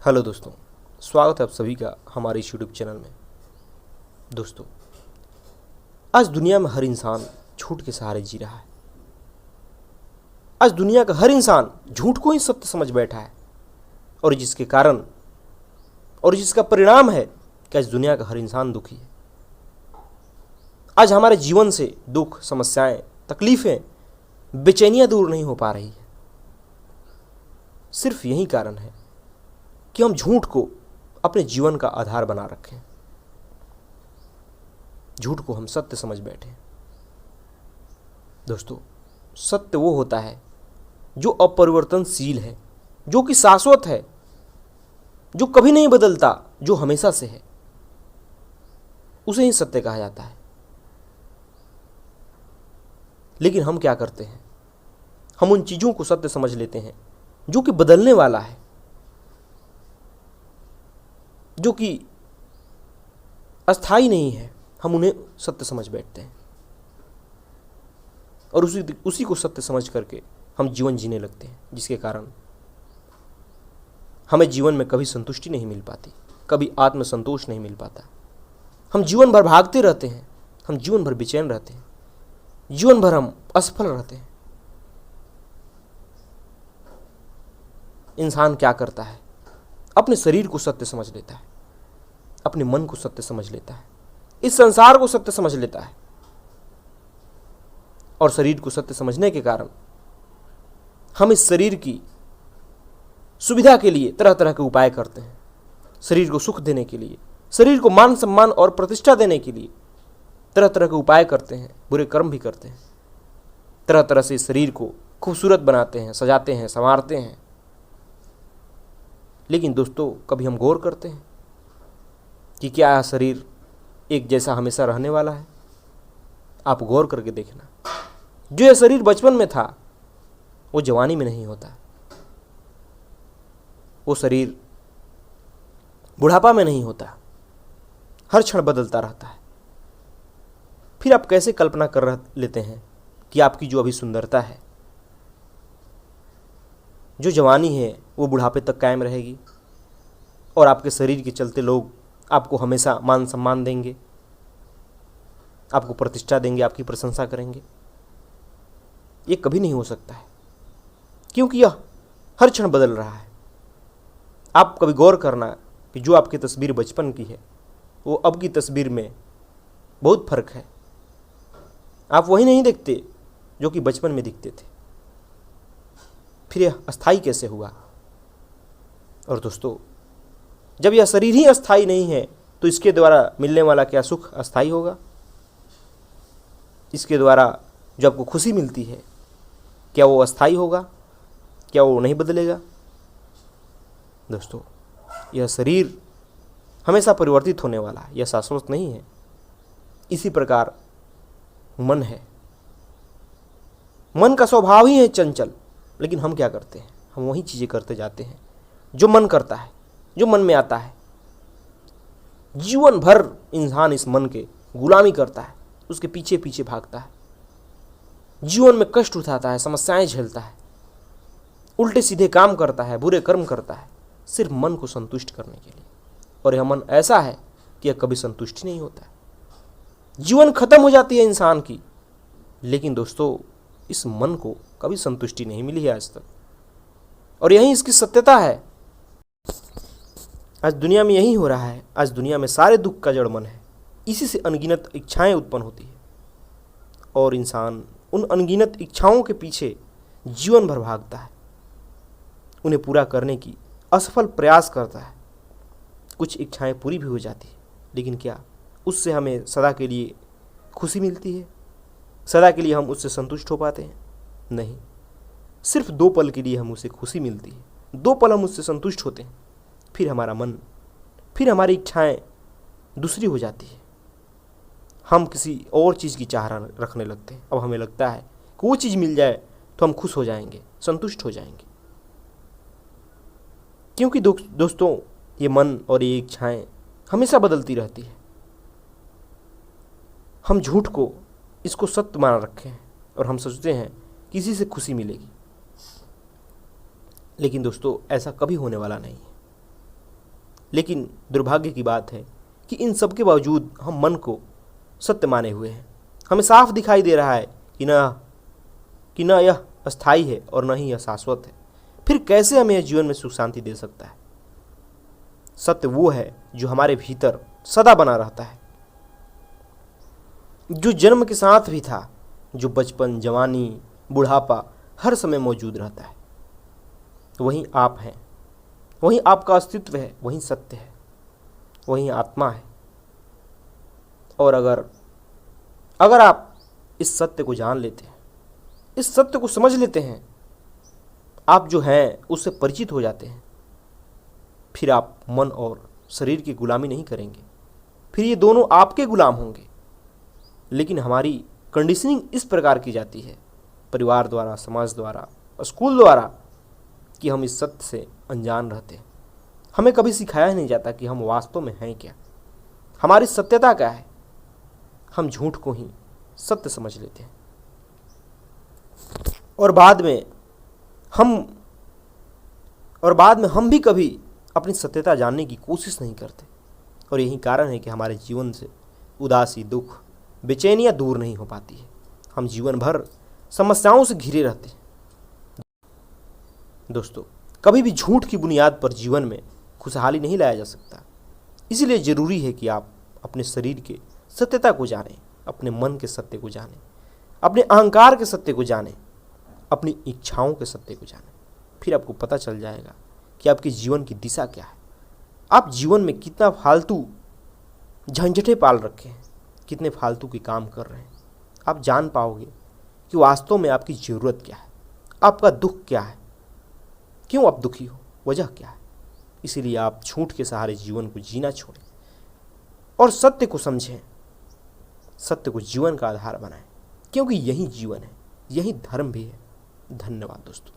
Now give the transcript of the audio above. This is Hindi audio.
हेलो दोस्तों, स्वागत है आप सभी का हमारे इस यूट्यूब चैनल में। दोस्तों, आज दुनिया में हर इंसान झूठ के सहारे जी रहा है। आज दुनिया का हर इंसान झूठ को ही सत्य समझ बैठा है और जिसके कारण और जिसका परिणाम है कि आज दुनिया का हर इंसान दुखी है। आज हमारे जीवन से दुख, समस्याएं, तकलीफें, बेचैनियां दूर नहीं हो पा रही है। सिर्फ यही कारण है कि हम झूठ को अपने जीवन का आधार बना रखें। झूठ को हम सत्य समझ बैठे। दोस्तों, सत्य वो होता है जो अपरिवर्तनशील है, जो कि शाश्वत है, जो कभी नहीं बदलता, जो हमेशा से है, उसे ही सत्य कहा जाता है। लेकिन हम क्या करते हैं? हम उन चीजों को सत्य समझ लेते हैं जो कि बदलने वाला है, जो कि अस्थाई नहीं है। हम उन्हें सत्य समझ बैठते हैं और उसी को सत्य समझ करके हम जीवन जीने लगते हैं, जिसके कारण हमें जीवन में कभी संतुष्टि नहीं मिल पाती, कभी आत्मसंतोष नहीं मिल पाता। हम जीवन भर भागते रहते हैं, हम जीवन भर बेचैन रहते हैं, जीवन भर हम असफल रहते हैं। इंसान क्या करता है? अपने शरीर को सत्य समझ लेता है, अपने मन को सत्य समझ लेता है, इस संसार को सत्य समझ लेता है और शरीर को सत्य समझने के कारण हम इस शरीर की सुविधा के लिए तरह तरह के उपाय करते हैं। शरीर को सुख देने के लिए, शरीर को मान सम्मान और प्रतिष्ठा देने के लिए तरह तरह के उपाय करते हैं, बुरे कर्म भी करते हैं। तरह तरह से इस शरीर को खूबसूरत बनाते हैं, सजाते हैं, संवारते हैं। लेकिन दोस्तों, कभी हम गौर करते हैं कि क्या यह शरीर एक जैसा हमेशा रहने वाला है? आप गौर करके देखना, जो यह शरीर बचपन में था वो जवानी में नहीं होता, वो शरीर बुढ़ापा में नहीं होता, हर क्षण बदलता रहता है। फिर आप कैसे कल्पना कर लेते हैं कि आपकी जो अभी सुंदरता है, जो जवानी है, वो बुढ़ापे तक कायम रहेगी और आपके शरीर के चलते लोग आपको हमेशा मान सम्मान देंगे, आपको प्रतिष्ठा देंगे, आपकी प्रशंसा करेंगे? ये कभी नहीं हो सकता है, क्योंकि यह हर क्षण बदल रहा है। आप कभी गौर करना कि जो आपकी तस्वीर बचपन की है, वो अब की तस्वीर में बहुत फर्क है। आप वही नहीं देखते जो कि बचपन में दिखते थे। फिर यह अस्थाई कैसे हुआ? और दोस्तों, जब यह शरीर ही अस्थाई नहीं है तो इसके द्वारा मिलने वाला क्या सुख अस्थाई होगा? इसके द्वारा जो आपको खुशी मिलती है, क्या वो अस्थाई होगा? क्या वो नहीं बदलेगा? दोस्तों, यह शरीर हमेशा परिवर्तित होने वाला है, यह शाश्वत नहीं है। इसी प्रकार मन है। मन का स्वभाव ही है चंचल, लेकिन हम क्या करते हैं? हम वही चीज़ें करते जाते हैं जो मन करता है, जो मन में आता है। जीवन भर इंसान इस मन के गुलामी करता है, उसके पीछे पीछे भागता है, जीवन में कष्ट उठाता है, समस्याएं झेलता है, उल्टे सीधे काम करता है, बुरे कर्म करता है, सिर्फ मन को संतुष्ट करने के लिए। और यह मन ऐसा है कि यह कभी संतुष्ट नहीं होता है। जीवन खत्म हो जाती है इंसान की, लेकिन दोस्तों, इस मन को कभी संतुष्टि नहीं मिली है आज तक। और यही इसकी सत्यता है। आज दुनिया में यही हो रहा है। आज दुनिया में सारे दुख का जड़ मन है। इसी से अनगिनत इच्छाएं उत्पन्न होती है और इंसान उन अनगिनत इच्छाओं के पीछे जीवन भर भागता है, उन्हें पूरा करने की असफल प्रयास करता है। कुछ इच्छाएं पूरी भी हो जाती है, लेकिन क्या उससे हमें सदा के लिए खुशी मिलती है? सदा के लिए हम उससे संतुष्ट हो पाते हैं? नहीं। सिर्फ 2 पल के लिए हम उसे खुशी मिलती है, 2 पल हम उससे संतुष्ट होते हैं, फिर हमारा मन, फिर हमारी इच्छाएं दूसरी हो जाती है। हम किसी और चीज़ की चाह रखने लगते हैं। अब हमें लगता है कि वो चीज़ मिल जाए तो हम खुश हो जाएंगे, संतुष्ट हो जाएंगे। क्योंकि दोस्तों, ये मन और ये इच्छाएं हमेशा बदलती रहती है। हम झूठ को, इसको सत्य मान रखे हैं और हम सोचते हैं कि इसी से खुशी मिलेगी। लेकिन दोस्तों, ऐसा कभी होने वाला नहीं है। लेकिन दुर्भाग्य की बात है कि इन सब के बावजूद हम मन को सत्य माने हुए हैं। हमें साफ दिखाई दे रहा है कि न यह अस्थायी है और न ही यह शाश्वत है। फिर कैसे हमें यह जीवन में सुख शांति दे सकता है? सत्य वो है जो हमारे भीतर सदा बना रहता है, जो जन्म के साथ भी था, जो बचपन, जवानी, बुढ़ापा हर समय मौजूद रहता है। वही आप हैं, वही आपका अस्तित्व है, वही सत्य है, वही आत्मा है। और अगर आप इस सत्य को जान लेते हैं, इस सत्य को समझ लेते हैं, आप जो हैं उससे परिचित हो जाते हैं, फिर आप मन और शरीर की गुलामी नहीं करेंगे। फिर ये दोनों आपके गुलाम होंगे। लेकिन हमारी कंडीशनिंग इस प्रकार की जाती है, परिवार द्वारा, समाज द्वारा, स्कूल द्वारा, कि हम इस सत्य से अनजान रहते हैं। हमें कभी सिखाया नहीं जाता कि हम वास्तव में हैं क्या, हमारी सत्यता क्या है। हम झूठ को ही सत्य समझ लेते हैं और बाद में हम भी कभी अपनी सत्यता जानने की कोशिश नहीं करते। और यही कारण है कि हमारे जीवन से उदासी, दुख, बेचैनियाँ दूर नहीं हो पाती है। हम जीवन भर समस्याओं से घिरे रहते हैं। दोस्तों, कभी भी झूठ की बुनियाद पर जीवन में खुशहाली नहीं लाया जा सकता। इसीलिए ज़रूरी है कि आप अपने शरीर के सत्यता को जानें, अपने मन के सत्य को जानें, अपने अहंकार के सत्य को जानें, अपनी इच्छाओं के सत्य को जानें। फिर आपको पता चल जाएगा कि आपके जीवन की दिशा क्या है। आप जीवन में कितना फालतू झंझटें पाल रखे हैं, कितने फालतू के काम कर रहे हैं। आप जान पाओगे कि वास्तव में आपकी ज़रूरत क्या है, आपका दुख क्या है, क्यों आप दुखी हो, वजह क्या है। इसीलिए आप झूठ के सहारे जीवन को जीना छोड़ें और सत्य को समझें, सत्य को जीवन का आधार बनाएं, क्योंकि यही जीवन है, यही धर्म भी है। धन्यवाद दोस्तों।